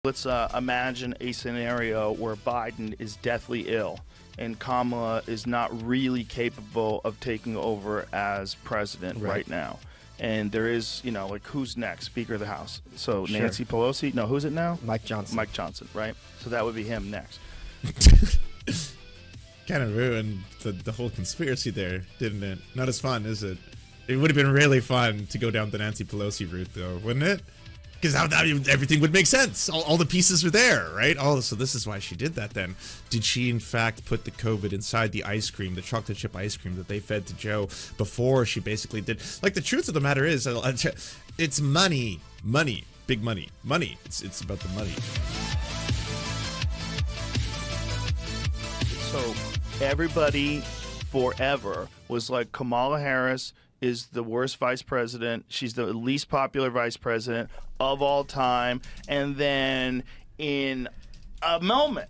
Let's imagine a scenario where Biden is deathly ill and Kamala is not really capable of taking over as president right now. And there is, you know, like, who's next? Speaker of the House. So Sure. Nancy Pelosi? No, who's it now? Mike Johnson. Mike Johnson, right? So that would be him next. Kind of ruined the whole conspiracy there, didn't it? Not as fun, is it? It would have been really fun to go down the Nancy Pelosi route, though, wouldn't it? Because everything would make sense. All the pieces are there, right? So this is why she did that then. Did she, in fact, put the COVID inside the ice cream, the chocolate chip ice cream that they fed to Joe before she basically did? Like, the truth of the matter is, it's money. Money. Big money. Money. It's about the money. So everybody forever was like, Kamala Harris is the worst vice president. She's the least popular vice president of all time. And then in a moment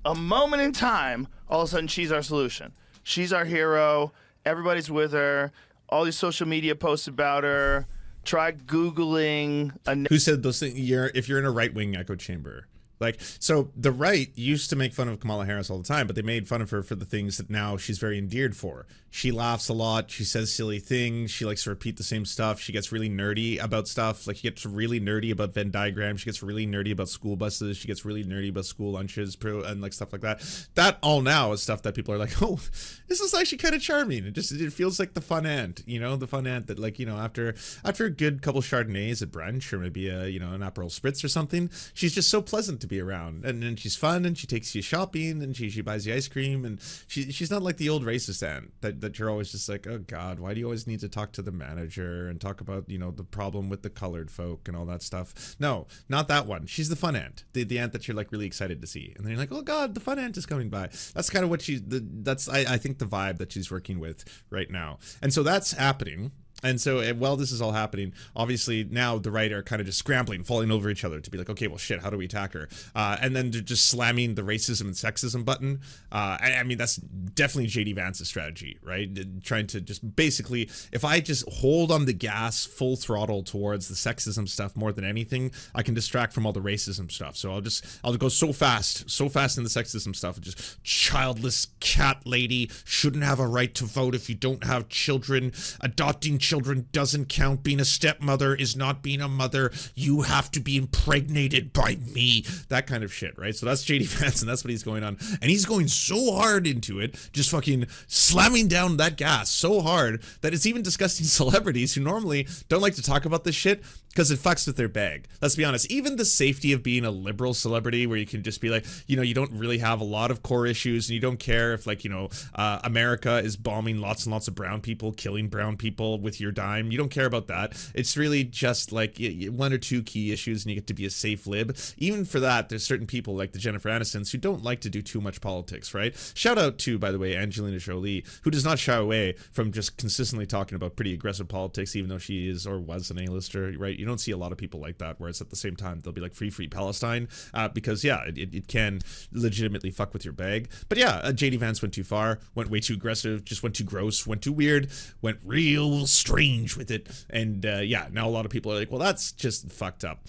in time, all of a sudden she's our solution. She's our hero. Everybody's with her. All these social media posts about her. Try Googling. Who said those things? If you're in a right-wing echo chamber. Like, so the right used to make fun of Kamala Harris all the time, but they made fun of her for the things that now she's very endeared for. She laughs a lot. She says silly things. She likes to repeat the same stuff. She gets really nerdy about stuff. Like, she gets really nerdy about Venn diagrams. She gets really nerdy about school buses. She gets really nerdy about school lunches and like stuff like that. That all now is stuff that people are like, oh, this is actually kind of charming. It feels like the fun aunt, you know, the fun aunt that, like, you know, after a good couple Chardonnays at brunch, or maybe an Aperol Spritz or something, she's just so pleasant to be around, and then she's fun, and she takes you shopping, and she buys you ice cream, and she's not like the old racist aunt that you're always just like, oh god, why do you always need to talk to the manager and talk about, you know, the problem with the colored folk and all that stuff? No, not that one. She's the fun aunt, the aunt that you're like really excited to see, and then you're like, oh god, the fun aunt is coming by. That's kind of what that's I think the vibe that she's working with right now, and so that's happening. And so while this is all happening, obviously now the right are kind of just scrambling, falling over each other to be like, okay, well, shit, how do we attack her? And then they're just slamming the racism and sexism button. I mean, that's definitely JD Vance's strategy, right? Trying to just basically, if I just hold on the gas full throttle towards the sexism stuff more than anything, I can distract from all the racism stuff. So I'll go so fast in the sexism stuff. Just childless cat lady shouldn't have a right to vote if you don't have children. Adopting children doesn't count. Being a stepmother is not being a mother. You have to be impregnated by me. That kind of shit, right? So that's JD Vance, and that's what he's going on. And he's going so hard into it, just fucking slamming down that gas so hard that it's even disgusting celebrities who normally don't like to talk about this shit because it fucks with their bag. Let's be honest. Even the safety of being a liberal celebrity where you can just be like, you know, you don't really have a lot of core issues and you don't care if, like, you know, America is bombing lots and lots of brown people, killing brown people with your dime. You don't care about that. It's really just like one or two key issues and you get to be a safe lib. Even for that, there's certain people like the Jennifer Anistons who don't like to do too much politics, right? Shout out to, by the way, Angelina Jolie, who does not shy away from just consistently talking about pretty aggressive politics, even though she is or was an A-lister, right? You don't see a lot of people like that, whereas at the same time, they'll be like free Palestine, because yeah, it can legitimately fuck with your bag. But yeah, JD Vance went too far, went way too aggressive, just went too gross, went too weird, went real strange with it. And yeah, now a lot of people are like, well, that's just fucked up.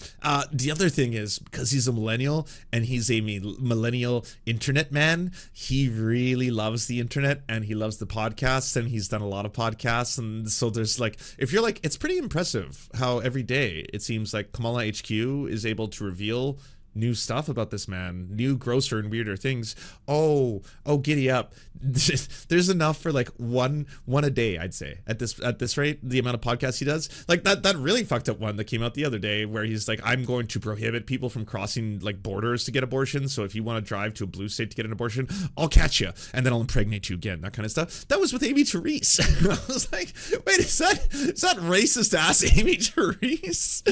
The other thing is, because he's a millennial and he's a millennial internet man, he really loves the internet and he loves the podcasts, and he's done a lot of podcasts. And so there's like, if you're like, it's pretty impressive how every day it seems like Kamala HQ is able to reveal new stuff about this man, new grosser and weirder things. Oh, giddy up. There's enough for like one a day, I'd say, at this rate, the amount of podcasts he does. Like that really fucked up one that came out the other day where he's like, I'm going to prohibit people from crossing like borders to get abortions. So if you want to drive to a blue state to get an abortion, I'll catch you and then I'll impregnate you again. That kind of stuff. That was with Amy Therese. I was like, wait, is that racist ass Amy Therese?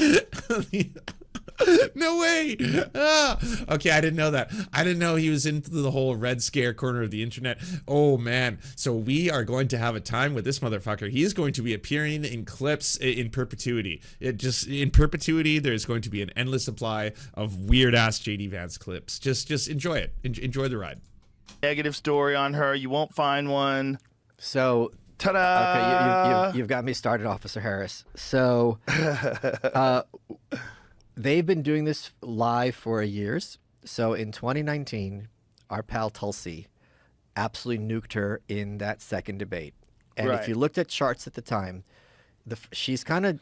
No way. Okay, I didn't know that. I didn't know he was into the whole Red Scare corner of the internet. Oh man, so we are going to have a time with this motherfucker. He is going to be appearing in clips in perpetuity. In perpetuity, there's going to be an endless supply of weird ass JD Vance clips. Just enjoy it. Enjoy the ride. Negative story on her. You won't find one. So ta-da! Okay, you've got me started, Officer Harris. So They've been doing this live for years. So in 2019, our pal Tulsi absolutely nuked her in that second debate. And if you looked at charts at the time, she's kind of,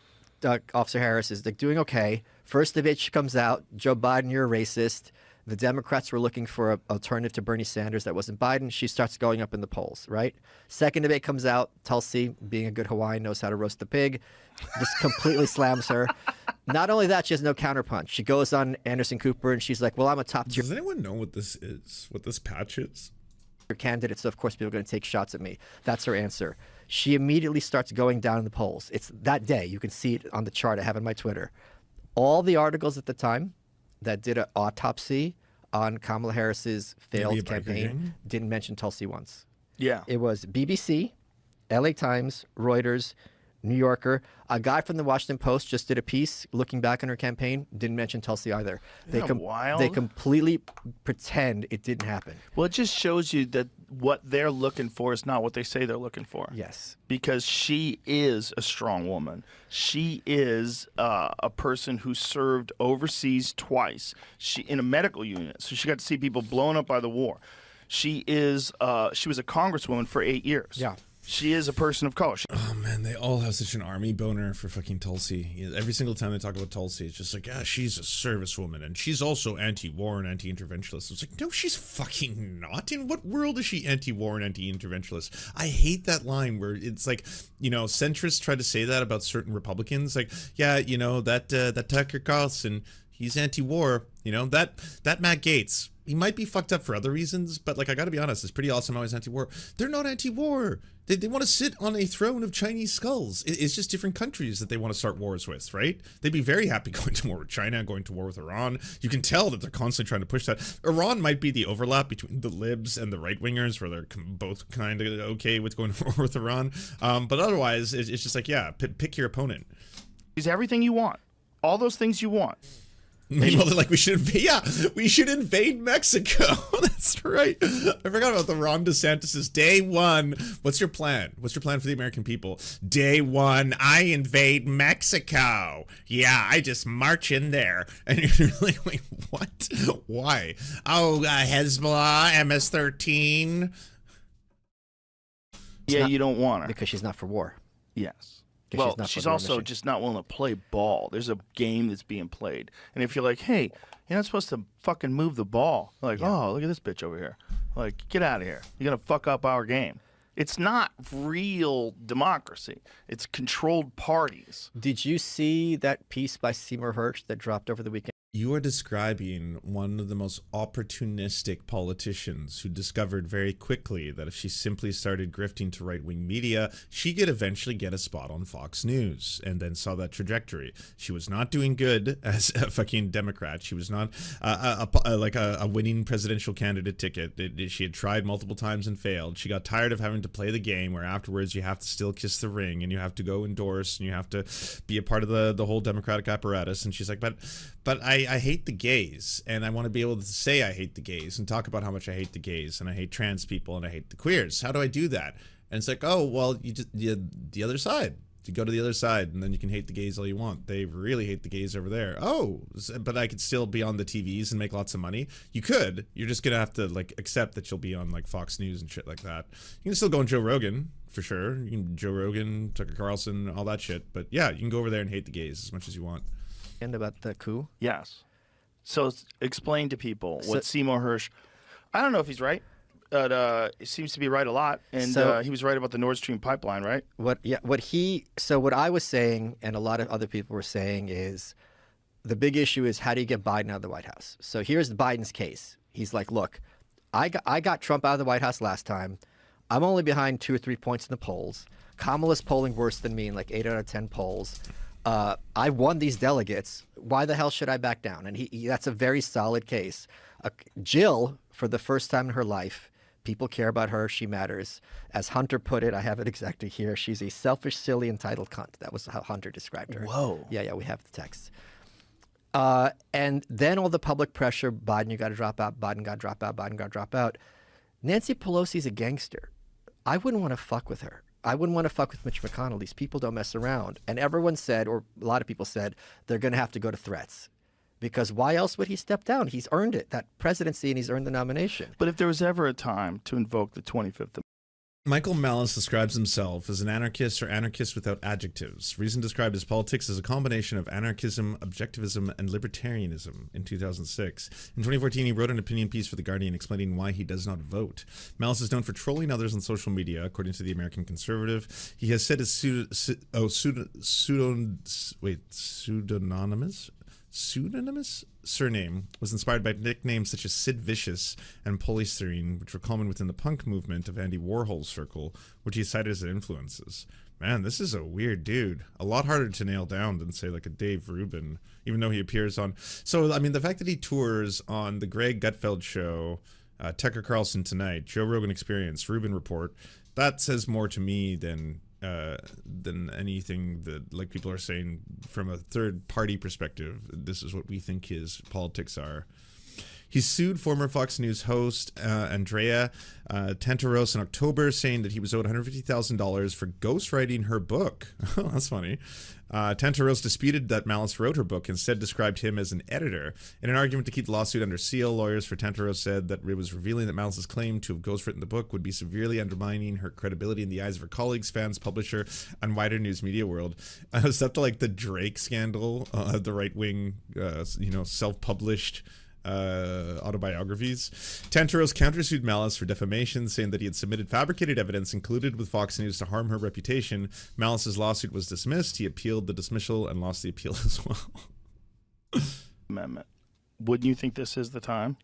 Officer Harris is like doing okay. First debate, she comes out, Joe Biden, you're a racist. The Democrats were looking for an alternative to Bernie Sanders that wasn't Biden. She starts going up in the polls, right? Second debate comes out. Tulsi, being a good Hawaiian, knows how to roast the pig. Just completely slams her. Not only that, she has no counterpunch. She goes on Anderson Cooper and she's like, well, I'm a top tier. Does anyone know what this is? What this patch is? Candidate, so of course people are going to take shots at me. That's her answer. She immediately starts going down in the polls. It's that day. You can see it on the chart I have on my Twitter. All the articles at the time that did an autopsy on Kamala Harris's failed campaign didn't mention Tulsi once. Yeah. It was BBC, LA Times, Reuters, New Yorker. A guy from the Washington Post just did a piece looking back on her campaign, didn't mention Tulsi either. They completely pretend it didn't happen. Well, it just shows you that what they're looking for is not what they say they're looking for. Yes. Because she is a strong woman. She is a person who served overseas twice. She in a medical unit, so she got to see people blown up by the war. She was a congresswoman for 8 years. Yeah. She is a person of color. Oh man, they all have such an army boner for fucking Tulsi. Every single time they talk about Tulsi, it's just like, yeah, she's a servicewoman and she's also anti-war and anti-interventionist. It's like, no, she's fucking not. In what world is she anti-war and anti-interventionist? I hate that line where it's like, you know, centrists try to say that about certain Republicans. Like, yeah, you know, that Tucker Carlson, he's anti-war. You know, that Matt Gaetz, he might be fucked up for other reasons, but like, I gotta be honest, it's pretty awesome how he's anti-war. They're not anti-war. They want to sit on a throne of Chinese skulls. It's just different countries that they want to start wars with, right? They'd be very happy going to war with China, going to war with Iran. You can tell that they're constantly trying to push that. Iran might be the overlap between the libs and the right-wingers, where they're both kind of okay with going to war with Iran. But otherwise, it's just like, yeah, pick your opponent. She's everything you want. All those things you want. Meanwhile, they're like, we should invade Mexico. That's right. I forgot about the Ron DeSantis' day one. What's your plan? What's your plan for the American people? Day one, I invade Mexico. Yeah, I just march in there. And you're like, wait, what? Why? Oh, Hezbollah, MS-13. Yeah, you don't want her. Because she's not for war. Yes. Well, she's also just not willing to play ball. There's a game that's being played. And if you're like, hey, you're not supposed to fucking move the ball. Like, oh, look at this bitch over here. Like, get out of here. You're going to fuck up our game. It's not real democracy. It's controlled parties. Did you see that piece by Seymour Hersh that dropped over the weekend? You are describing one of the most opportunistic politicians who discovered very quickly that if she simply started grifting to right-wing media, she could eventually get a spot on Fox News, and then saw that trajectory. She was not doing good as a fucking Democrat. She was not a winning presidential candidate ticket. She had tried multiple times and failed. She got tired of having to play the game where afterwards you have to still kiss the ring and you have to go endorse and you have to be a part of the whole Democratic apparatus. And she's like, but I hate the gays, and I want to be able to say I hate the gays and talk about how much I hate the gays and I hate trans people and I hate the queers. How do I do that? And it's like, oh, well, the other side. You go to the other side and then you can hate the gays all you want. They really hate the gays over there. Oh, but I could still be on the TVs and make lots of money. You could. You're just going to have to like accept that you'll be on like Fox News and shit like that. You can still go on Joe Rogan for sure. You can Joe Rogan, Tucker Carlson, all that shit. But yeah, you can go over there and hate the gays as much as you want. And about the coup? Yes. So explain to people what Seymour Hersh, I don't know if he's right, but he seems to be right a lot. And he was right about the Nord Stream pipeline, right? What I was saying, and a lot of other people were saying, is the big issue is how do you get Biden out of the White House? So here's Biden's case. He's like, look, I got Trump out of the White House last time. I'm only behind 2 or 3 points in the polls. Kamala's polling worse than me in like 8 out of 10 polls. I won these delegates. Why the hell should I back down? And that's a very solid case. Jill, for the first time in her life, people care about her. She matters. As Hunter put it, I have it exactly here. She's a selfish, silly, entitled cunt. That was how Hunter described her. Whoa. Yeah, we have the text. And then all the public pressure, Biden, you got to drop out, Biden got to drop out, Biden got to drop out. Nancy Pelosi's a gangster. I wouldn't want to fuck with her. I wouldn't want to fuck with Mitch McConnell. These people don't mess around. And everyone said, or a lot of people said, they're going to have to go to threats. Because why else would he step down? He's earned it, that presidency, and he's earned the nomination. But if there was ever a time to invoke the 25th Amendment. Michael Malice describes himself as an anarchist or anarchist without adjectives. Reason described his politics as a combination of anarchism, objectivism, and libertarianism in 2006. In 2014, he wrote an opinion piece for The Guardian explaining why he does not vote. Malice is known for trolling others on social media, according to the American Conservative. He has said his pseudonymous surname was inspired by nicknames such as Sid Vicious and Polystyrene, which were common within the punk movement of Andy Warhol's circle, which he cited as influences. Man, this is a weird dude. A lot harder to nail down than, say, like a Dave Rubin, even though he appears on... So, I mean, the fact that he tours on the Greg Gutfeld Show, Tucker Carlson Tonight, Joe Rogan Experience, Rubin Report, that says more to me than anything that, like, people are saying from a third party perspective. This is what we think his politics are. He sued former Fox News host Andrea Tantaros in October, saying that he was owed $150,000 for ghostwriting her book. Oh, that's funny. Tantaros disputed that Malice wrote her book, instead described him as an editor. In an argument to keep the lawsuit under seal, lawyers for Tantaros said that it was revealing that Malice's claim to have ghostwritten the book would be severely undermining her credibility in the eyes of her colleagues, fans, publisher, and wider news media world. Is that like the Drake scandal, the right-wing, self-published autobiographies? Tantaros countersued Malice for defamation, saying that he had submitted fabricated evidence included with Fox News to harm her reputation. Malice's lawsuit was dismissed. He appealed the dismissal and lost the appeal as well. Amendment. Wouldn't you think this is the time?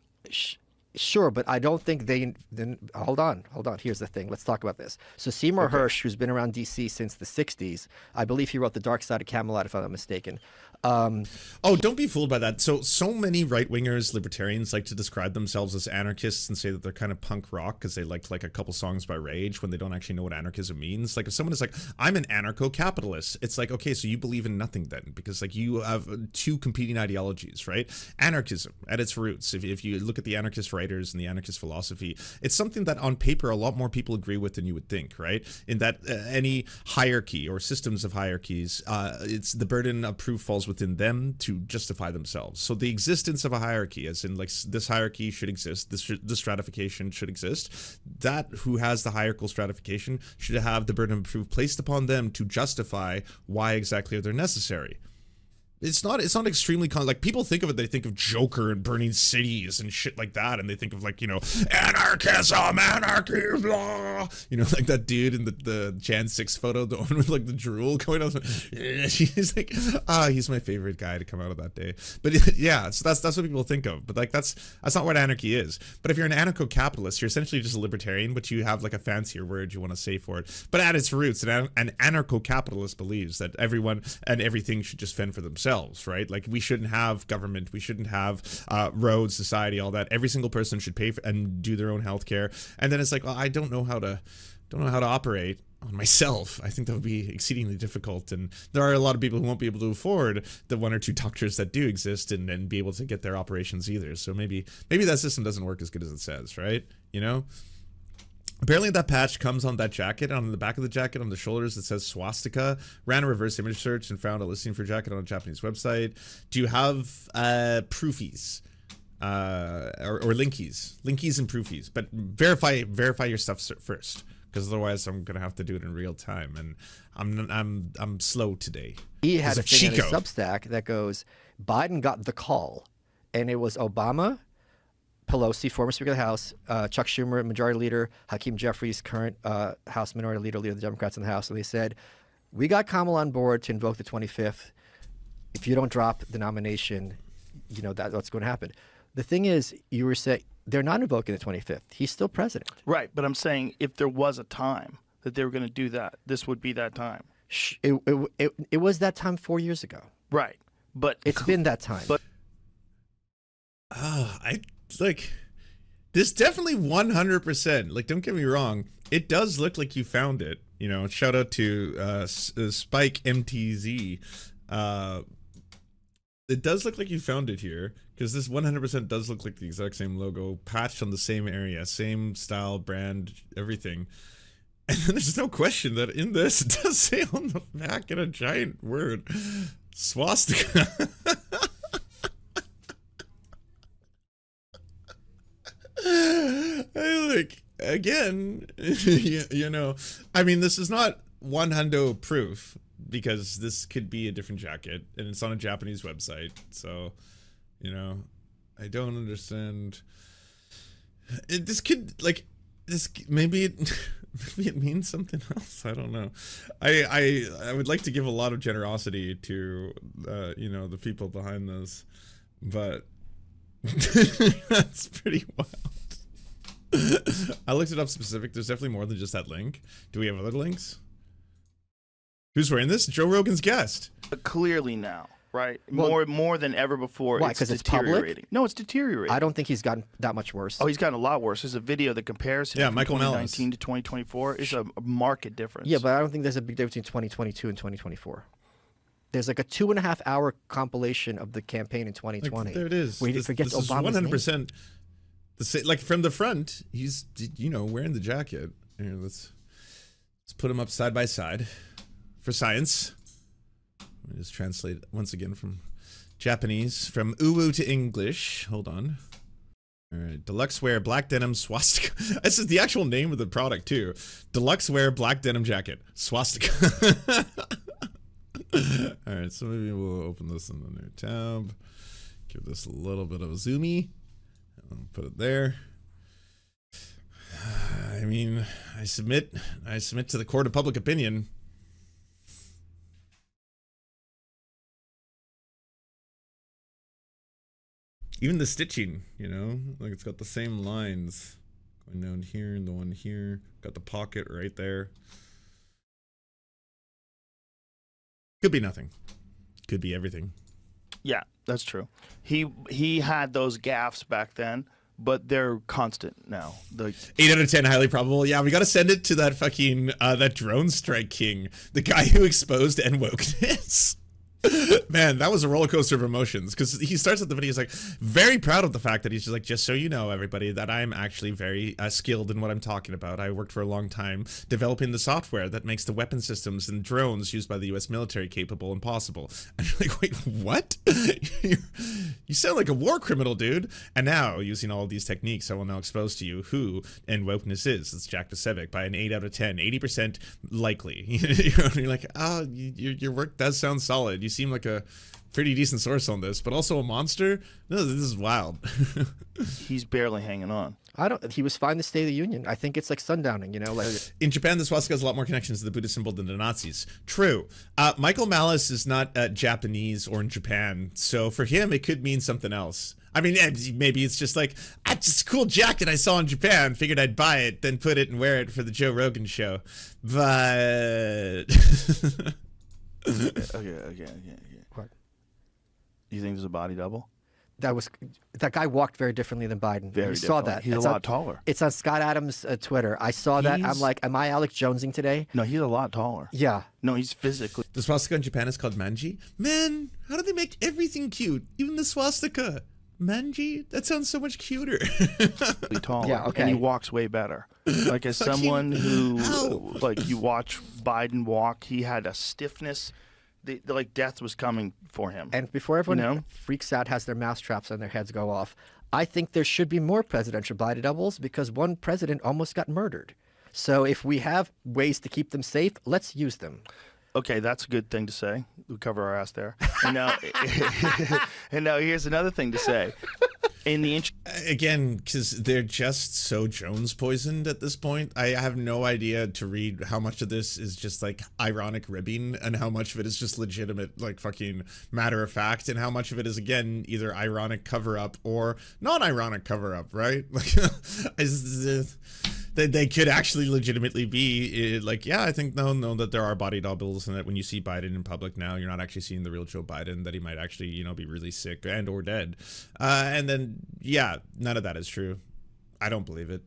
Sure, but I don't think they... Then hold on. Here's the thing. Let's talk about this. So Seymour Hersh, who's been around D.C. since the 60s, I believe he wrote The Dark Side of Camelot, if I'm not mistaken. Oh, don't be fooled by that. So many right-wingers, libertarians like to describe themselves as anarchists and say that they're kind of punk rock because they liked like a couple songs by Rage when they don't actually know what anarchism means. Like if someone is like, I'm an anarcho-capitalist, it's like, okay, so you believe in nothing then, because like you have two competing ideologies, right? Anarchism at its roots, if you look at the anarchist writers and the anarchist philosophy, it's something that on paper a lot more people agree with than you would think, right? In that any hierarchy or systems of hierarchies, it's the burden of proof falls within them to justify themselves. So the existence of a hierarchy, as in like this hierarchy should exist, this stratification should exist, that who has the hierarchical stratification should have the burden of proof placed upon them to justify why exactly they're necessary. It's not extremely like people think of it, they think of Joker and burning cities and shit like that, and they think of like, you know, anarchism, anarchy, blah, you know, like that dude in the Jan 6 photo, the one with like the drool going on. He's like, he's my favorite guy to come out of that day. But yeah, so that's what people think of. But like that's not what anarchy is. But if you're an anarcho-capitalist, you're essentially just a libertarian, but you have like a fancier word you want to say for it. But at its roots, an anarcho-capitalist believes that everyone and everything should just fend for themselves. Right? Like we shouldn't have government, we shouldn't have roads, society, all that. Every single person should pay for and do their own healthcare. And then it's like, well, I don't know how to operate on myself. I think that would be exceedingly difficult, and there are a lot of people who won't be able to afford the one or two doctors that do exist and be able to get their operations either. So maybe that system doesn't work as good as it says, right? You know? Apparently that patch comes on that jacket, on the back of the jacket, on the shoulders, it says swastika. Ran a reverse image search and found a listing for jacket on a Japanese website. Do you have proofies? Or linkies and proofies? But verify your stuff first, because otherwise I'm gonna have to do it in real time, and I'm slow today. He had a thing in his Substack that goes, Biden got the call, and it was Obama, Pelosi, former Speaker of the House, Chuck Schumer, Majority Leader, Hakeem Jeffries, current House Minority Leader of the Democrats in the House, and they said, we got Kamala on board to invoke the 25th. If you don't drop the nomination, you know that's what's going to happen. The thing is, you were saying they're not invoking the 25th. He's still president. Right, but I'm saying if there was a time that they were going to do that, this would be that time. It was that time 4 years ago. Right, but it's been that time. But like, this definitely 100%, like, don't get me wrong, it does look like you found it, you know. Shout out to Spike MTZ. It does look like you found it here, because this 100% does look like the exact same logo, patched on the same area, same style, brand, everything. And then there's no question that in this, it does say on the back in a giant word, swastika. like, again, you know, I mean, this is not 100% proof because this could be a different jacket and it's on a Japanese website. So, you know, I don't understand. This could, like, this maybe it maybe it means something else. I don't know. I would like to give a lot of generosity to you know, the people behind this, but that's pretty wild. I looked it up specific. There's definitely more than just that link. Do we have other links? Who's wearing this? Joe Rogan's guest. Clearly now. Right, Well, more than ever before. Why? 'Cause it's public? deteriorating. No, it's deteriorating. I don't think he's gotten that much worse. Oh, he's gotten a lot worse. There's a video that compares him Yeah, from Michael 2019 to 2024. It's a marked difference. Yeah, but I don't think there's a big difference between 2022 and 2024. There's like a 2.5-hour compilation of the campaign in 2020. Like, there it is. Where he forgets Obama's 100%. Like from the front, he's, you know, wearing the jacket. Here, let's put him up side by side for science. Let me just translate once again from Japanese, from uwu to English. Hold on. All right, deluxe wear black denim swastika. This is the actual name of the product too. Deluxe wear black denim jacket swastika. All right, so maybe we'll open this in the new tab. Give this a little bit of a zoomy. I'll put it there. I mean, I submit to the court of public opinion. Even the stitching, you know, like it's got the same lines going down here and the one here. Got the pocket right there. Could be nothing. Could be everything. Yeah, that's true. He had those gaffes back then, but they're constant now. The 8 out of 10, highly probable. Yeah, we got to send it to that fucking that drone strike king, the guy who exposed N-wokeness. Man, that was a roller coaster of emotions, because he starts at the video, he's like very proud of the fact that he's just like, just so you know, everybody, that I'm actually very skilled in what I'm talking about. I worked for a long time developing the software that makes the weapon systems and drones used by the US military capable and possible. And you're like, wait, what? You sound like a war criminal, dude. And now, using all of these techniques, I will now expose to you who wokeness is. It's Jack Dosevic by an 8 out of 10, 80% likely. You're like, oh, your work does sound solid. You seem like a pretty decent source on this, but also a monster. No, this is wild. he's barely hanging on. He was fine to State of the Union. I think it's like sundowning, you know, like in Japan, the swastika has a lot more connections to the Buddhist symbol than the Nazis. True. Michael Malice is not Japanese or in Japan, so for him, it could mean something else. I mean, maybe it's just like, it's just a cool jacket I saw in Japan, figured I'd buy it, then put it and wear it for the Joe Rogan show. But Okay. What? You think there's a body double? That guy walked very differently than Biden. Very you saw different. that. He's It's a on- lot taller. It's on Scott Adams' Twitter. I saw that. I'm like, am I Alex Jonesing today? No, he's a lot taller. Yeah. No, he's physically the swastika in Japan is called manji. Man, how do they make everything cute? Even the swastika. Manji? That sounds so much cuter. taller. Yeah, okay. And he walks way better. Like as someone who, Ow. like you watch Biden walk, he had a stiffness. Like death was coming for him. And before everyone You know? freaks out, has their mousetraps on their heads go off, I think there should be more presidential body doubles because one president almost got murdered. So if we have ways to keep them safe, let's use them. Okay, that's a good thing to say. We cover our ass there. And now, and now here's another thing to say. In the Again, because they're just so Jones poisoned at this point. I have no idea to read how much of this is just like ironic ribbing and how much of it is just legitimate, like fucking matter of fact, and how much of it is, again, either ironic cover up or non-ironic cover up, right? Like, they could actually legitimately be like, yeah, I think no, that there are body doubles, and that when you see Biden in public now, you're not actually seeing the real Joe Biden, that he might actually, you know, be really sick and or dead. And then, yeah, none of that is true. I don't believe it.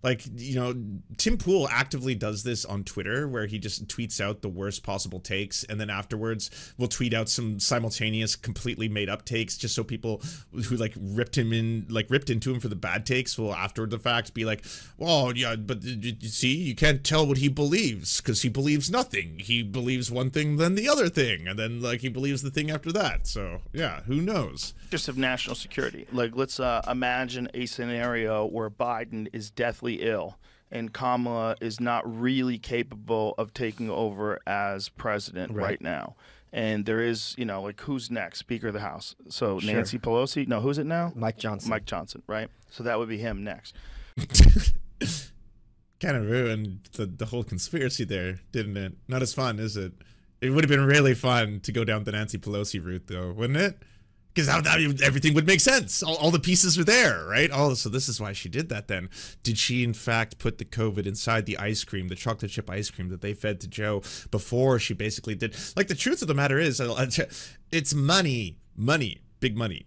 Like, you know, Tim Pool actively does this on Twitter, where he just tweets out the worst possible takes, and then afterwards will tweet out some simultaneous, completely made up takes, just so people who like ripped into him for the bad takes will after the fact be like, "Oh yeah, but you see, you can't tell what he believes because he believes nothing. He believes one thing, then the other thing, and then like he believes the thing after that." So yeah, who knows? Just of national security. Like, let's imagine a scenario where Biden is deathly ill and Kamala is not really capable of taking over as president right now. And there is, you know, like, who's next? Speaker of the House. So Nancy Pelosi. No, who's it now? Mike Johnson. Mike Johnson, right? So that would be him next. Kind of ruined the whole conspiracy there, didn't it? Not as fun, is it? It would have been really fun to go down the Nancy Pelosi route, though, wouldn't it? Because everything would make sense. All the pieces are there, right? So this is why she did that then. Did she, in fact, put the COVID inside the ice cream, the chocolate chip ice cream that they fed to Joe before she basically did? Like, the truth of the matter is, it's money. Big money.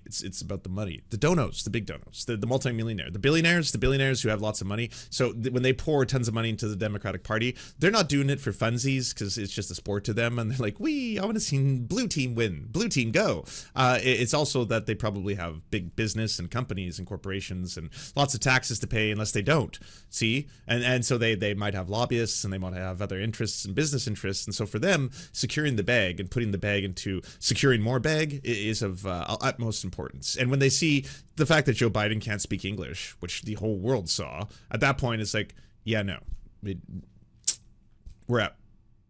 It's about the money. The donos, the big donos, the multimillionaire, the billionaires who have lots of money. So when they pour tons of money into the Democratic Party, they're not doing it for funsies because it's just a sport to them. And they're like, I want to see blue team win. Blue team go. It's also that they probably have big business and companies and corporations and lots of taxes to pay unless they don't. See? And so they might have lobbyists and they might have other interests and business interests. And so for them, securing the bag and putting the bag into securing more bag is of utmost importance. And when they see the fact that Joe Biden can't speak English, which the whole world saw, at that point it's like, yeah, no, we're out.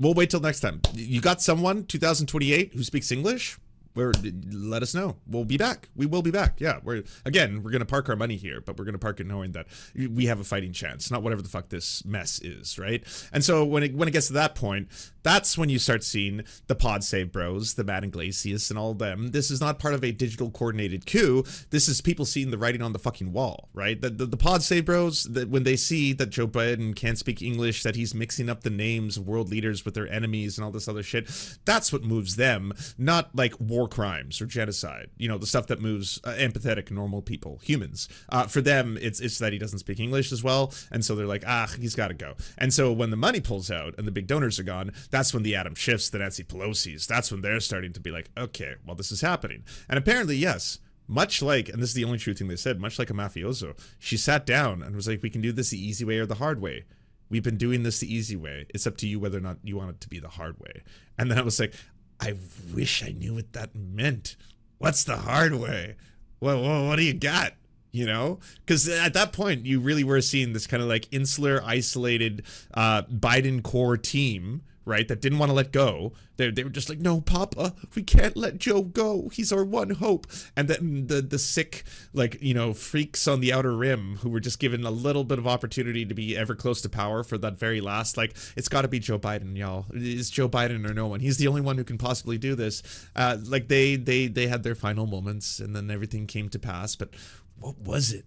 We'll wait till next time. You got someone 2028 who speaks English? Let us know. We'll be back. We will be back. Yeah, we're gonna park our money here, but we're gonna park it knowing that we have a fighting chance, not whatever the fuck this mess is, right? And so when it gets to that point, that's when you start seeing the Pod Save Bros, the Matt Iglesias, and all of them. This is not part of a digital coordinated coup. This is people seeing the writing on the fucking wall, right? The Pod Save Bros, when they see that Joe Biden can't speak English, that he's mixing up the names of world leaders with their enemies and all this other shit, that's what moves them, not like war crimes or genocide, you know, the stuff that moves empathetic, normal people, humans. For them, it's that he doesn't speak English as well, and so they're like, he's got to go. And so when the money pulls out and the big donors are gone, that's when the Adam Schiffs, the Nancy Pelosi's, that's when they're starting to be like, okay, well, this is happening. And apparently, yes, much like, and this is the only true thing they said, much like a mafioso, she sat down and was like, we can do this the easy way or the hard way. We've been doing this the easy way. It's up to you whether or not you want it to be the hard way. And then I was like, I wish I knew what that meant. What's the hard way? Well, what do you got? You know, because at that point you really were seeing this kind of like insular, isolated Biden core team, right, that didn't want to let go. They were just like, no, Papa, we can't let Joe go. He's our one hope. And then the sick, like, you know, freaks on the outer rim who were just given a little bit of opportunity to be ever close to power for that very last, like, it's got to be Joe Biden, y'all. It's Joe Biden or no one. He's the only one who can possibly do this. Like, they had their final moments, and then everything came to pass. But what was it?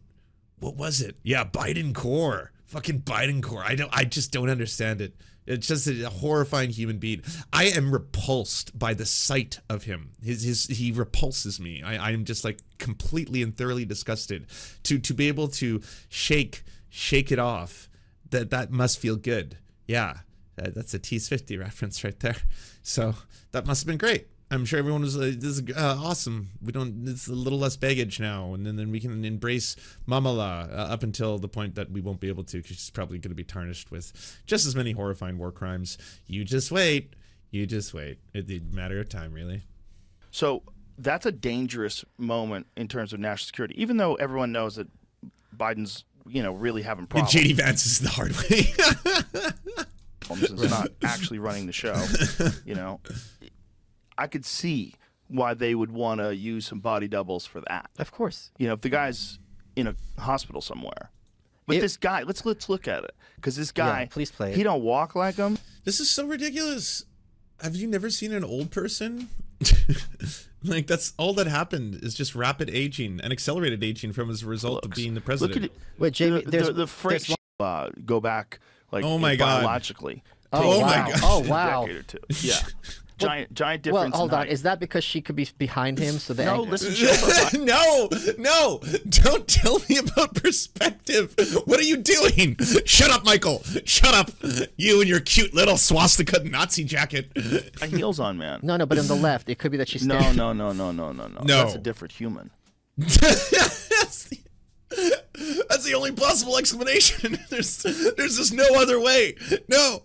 What was it? Yeah, Biden core. Fucking Biden core. I just don't understand it. It's just a horrifying human being. I am repulsed by the sight of him. He repulses me. I am just like completely and thoroughly disgusted. To be able to shake it off, that must feel good. Yeah, that's a T's 50 reference right there. So that must have been great. I'm sure everyone was like, this is awesome. It's a little less baggage now. And then we can embrace Mamala up until the point that we won't be able to, because she's probably going to be tarnished with just as many horrifying war crimes. You just wait. It's a matter of time, really. So that's a dangerous moment in terms of national security, even though everyone knows that Biden's, you know, really having problems. JD Vance is the hard way. It's not actually running the show, you know. I could see why they would want to use some body doubles for that. Of course. You know, if the guy's in a hospital somewhere. But this guy, let's look at it. Because this guy, please play it. He don't walk like him. This is so ridiculous. Have you never seen an old person? Like, that's all that happened is just rapid aging and accelerated aging from as a result of being the president. Look at it. Wait, Jamie, the French go back, like, oh my God. biologically. Oh, wow. A decade or two. Yeah. Giant difference. Well, hold in on. height. Is that because she could be behind him? So No, listen. She No, don't tell me about perspective. What are you doing? Shut up, Michael. Shut up. You and your cute little swastika Nazi jacket. got heels on, man. No, but on the left, it could be that she's No. standing. No. That's a different human. That's the only possible explanation. There's just no other way. No.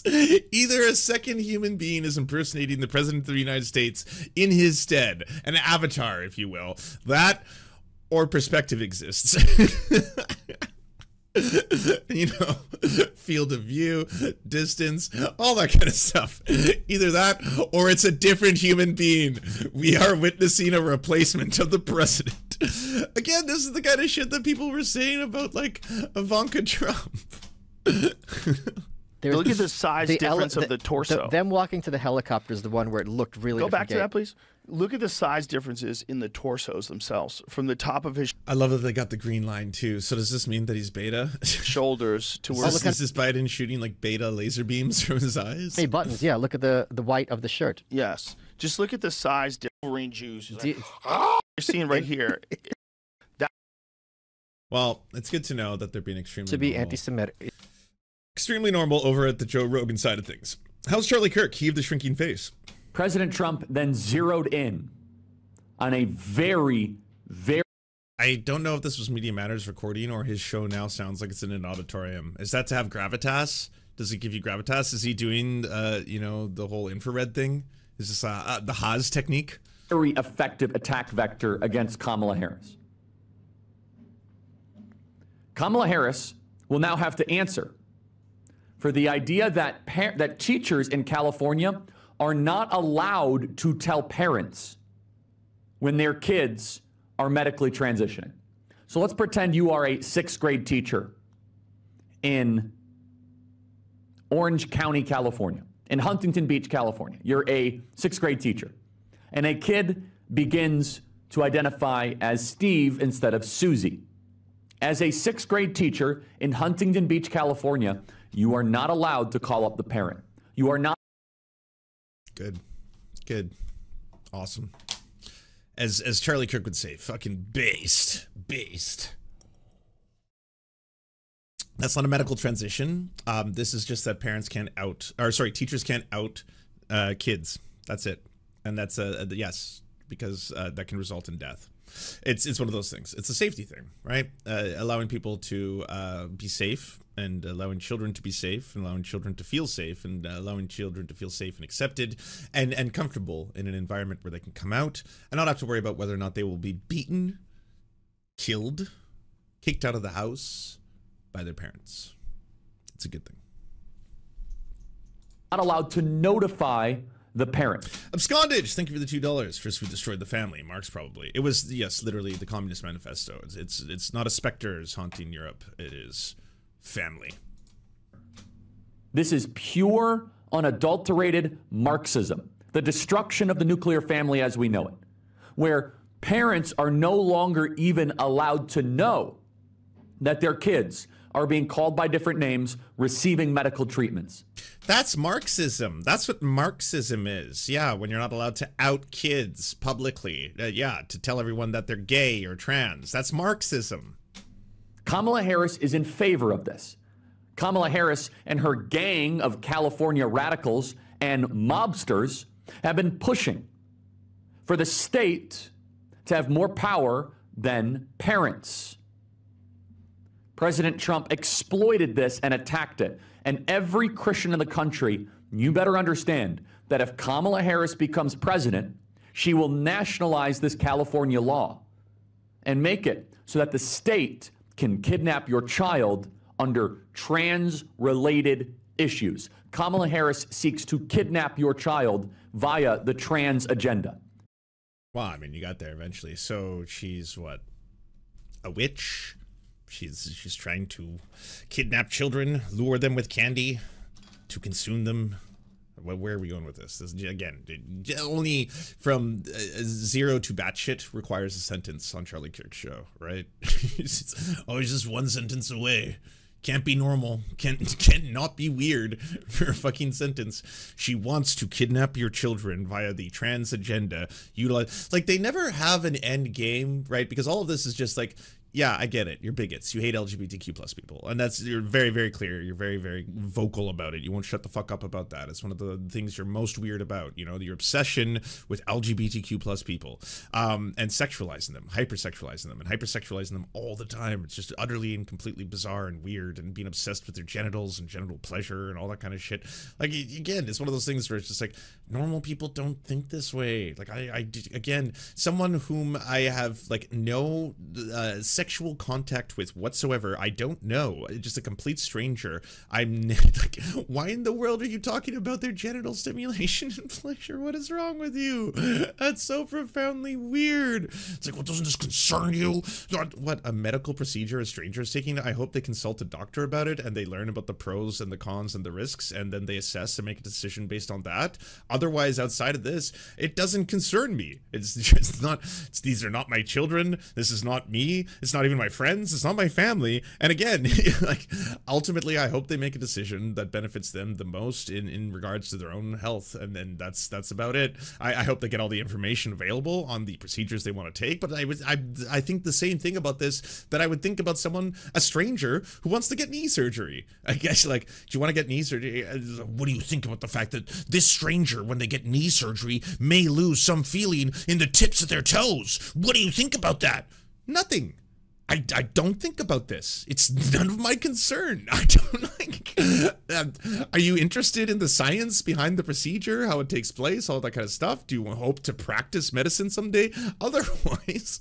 Either a second human being is impersonating the president of the United States in his stead, an avatar, if you will. That or perspective exists. You know, field of view, distance, all that kind of stuff. Either that or it's a different human being. We are witnessing a replacement of the president. Again, this is the kind of shit that people were saying about, like, Ivanka Trump. Look at the size difference of the torso. Them walking to the helicopter is the one where it looked really. Go back to that, please. Look at the size differences in the torsos themselves. From the top of his I love that they got the green line too. So does this mean that he's beta? shoulders to where Is this Biden shooting like beta laser beams from his eyes? Hey, buttons. Yeah, look at the white of the shirt. yes. Just look at the size Wolverine Jews. Like, you're seeing right here. Well, it's good to know that they're being extremely To be normal. anti-Semitic. Extremely normal over at the Joe Rogan side of things. How's Charlie Kirk? He of the shrinking face. President Trump then zeroed in on a very, very I don't know if this was Media Matters recording or his show now sounds like it's in an auditorium. Is that to have gravitas? Does it give you gravitas? Is he doing, you know, the whole infrared thing? Is this the Haas technique? very effective attack vector against Kamala Harris. Kamala Harris will now have to answer for the idea that that teachers in California are not allowed to tell parents when their kids are medically transitioning. So let's pretend you are a 6th grade teacher in Orange County, California, in Huntington Beach, California. You're a 6th grade teacher, and a kid begins to identify as Steve instead of Susie. As a 6th grade teacher in Huntington Beach, California, you are not allowed to call up the parent. You are not. Good. Good. Awesome. As Charlie Kirk would say, fucking based. Based. That's not a medical transition. This is just that parents can't out, or sorry, teachers can't out kids. That's it. And that's yes, because that can result in death. It's one of those things. It's a safety thing, right? Allowing people to be safe, and allowing children to be safe, and allowing children to feel safe, and allowing children to feel safe and accepted and comfortable in an environment where they can come out and not have to worry about whether or not they will be beaten, killed, kicked out of the house by their parents. It's a good thing. Not allowed to notify the parent. Abscondage, thank you for the $2. First we destroyed the family. Marx probably. It was, yes, literally the Communist Manifesto. It's not a specters haunting Europe. It is family. This is pure, unadulterated Marxism. The destruction of the nuclear family as we know it, where parents are no longer even allowed to know that their kids are being called by different names, receiving medical treatments. That's Marxism. That's what Marxism is. Yeah, when you're not allowed to out kids publicly. Yeah, to tell everyone that they're gay or trans. That's Marxism. Kamala Harris is in favor of this. Kamala Harris and her gang of California radicals and mobsters have been pushing for the state to have more power than parents. President Trump exploited this and attacked it. And every Christian in the country, you better understand that if Kamala Harris becomes president, she will nationalize this California law and make it so that the state can kidnap your child under trans-related issues. Kamala Harris seeks to kidnap your child via the trans agenda. Well, I mean, you got there eventually. So she's what? A witch? She's trying to kidnap children, lure them with candy, to consume them. Where are we going with this? Again, only from 0 to batshit requires a sentence on Charlie Kirk's show, right? Oh, he's just one sentence away. Can't be normal. Can't not be weird for a fucking sentence. She wants to kidnap your children via the trans agenda. Like, they never have an end game, right? Because all of this is just like, yeah, I get it. You're bigots. You hate LGBTQ plus people. And you're very, very clear. You're very, very vocal about it. You won't shut the fuck up about that. It's one of the things you're most weird about, you know, your obsession with LGBTQ plus people, and sexualizing them, hypersexualizing them all the time. It's just utterly and completely bizarre and weird, and being obsessed with their genitals and genital pleasure and all that kind of shit. Like, again, it's one of those things where it's just like, normal people don't think this way. Like, again, someone whom I have like no sexual contact with whatsoever, I don't know, just a complete stranger, I'm like, why in the world are you talking about their genital stimulation and pleasure? What is wrong with you? That's so profoundly weird. It's like, well, doesn't this concern you? What, a medical procedure a stranger is taking? I hope they consult a doctor about it and they learn about the pros and the cons and the risks, and then they assess and make a decision based on that. Otherwise, outside of this, it doesn't concern me. It's just not, these are not my children. This is not me. It's not even my friends. It's not my family. And again, like, ultimately, I hope they make a decision that benefits them the most in regards to their own health. And then that's about it. I hope they get all the information available on the procedures they want to take. But I think the same thing about this that I would think about someone, a stranger who wants to get knee surgery. I guess, like, do you want to get knee surgery? What do you think about the fact that this stranger, when they get knee surgery, may lose some feeling in the tips of their toes? What do you think about that? Nothing. I don't think about this. It's none of my concern. I don't like. Are you interested in the science behind the procedure, how it takes place, all that kind of stuff? Do you hope to practice medicine someday? Otherwise,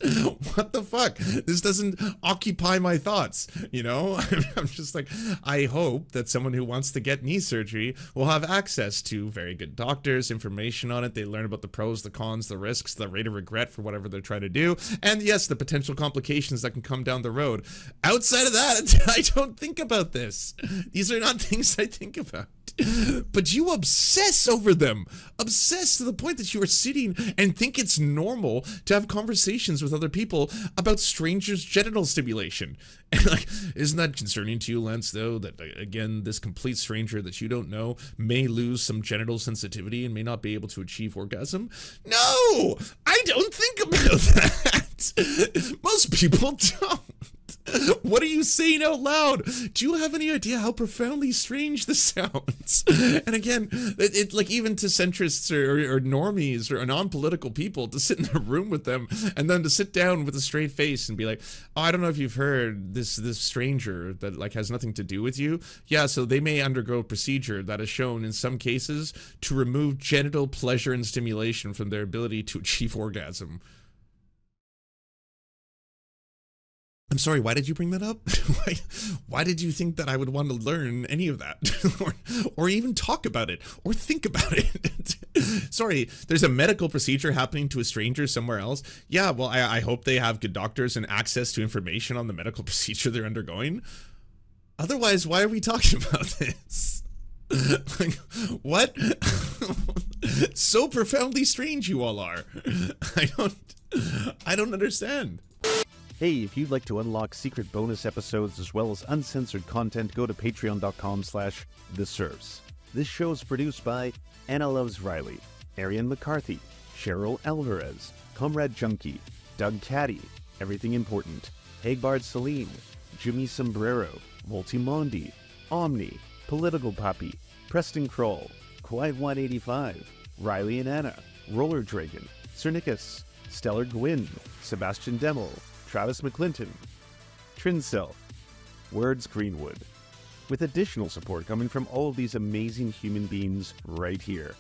what the fuck? This doesn't occupy my thoughts, you know? I'm just like, I hope that someone who wants to get knee surgery will have access to very good doctors, information on it. They learn about the pros, the cons, the risks, the rate of regret for whatever they're trying to do. And yes, the potential complications that can come down the road. Outside of that, I don't think about this. These are not things I think about. But you obsess over them. Obsess to the point that you are sitting and think it's normal to have conversations with other people about strangers' genital stimulation. And like, isn't that concerning to you, Lance, though, that, again, this complete stranger that you don't know may lose some genital sensitivity and may not be able to achieve orgasm? No! I don't think about that. Most people don't. What are you saying out loud? Do you have any idea how profoundly strange this sounds? And again, it like, even to centrists or normies or non-political people, to sit in a room with them and then to sit down with a straight face and be like, oh, I don't know if you've heard this stranger that like has nothing to do with you. Yeah, so they may undergo a procedure that is shown in some cases to remove genital pleasure and stimulation from their ability to achieve orgasm. I'm sorry, why did you bring that up? Why did you think that I would want to learn any of that? or even talk about it, or think about it? Sorry, there's a medical procedure happening to a stranger somewhere else. Yeah, well, I hope they have good doctors and access to information on the medical procedure they're undergoing. Otherwise, why are we talking about this? Like, what? So profoundly strange you all are. I don't understand. Hey, if you'd like to unlock secret bonus episodes as well as uncensored content, go to patreon.com/The Serfs. This show is produced by Anna Loves Riley, Arian McCarthy, Cheryl Alvarez, Comrade Junkie, Doug Caddy, Everything Important, Hagbard Celine, Jimmy Sombrero, Voltimondi, Omni, Political Puppy, Preston Kroll, Quiet 185, Riley and Anna, Roller Dragon, Cernicus, Stellar Gwyn, Sebastian Demel, Travis McClinton, Trincell, Words Greenwood, with additional support coming from all of these amazing human beings right here.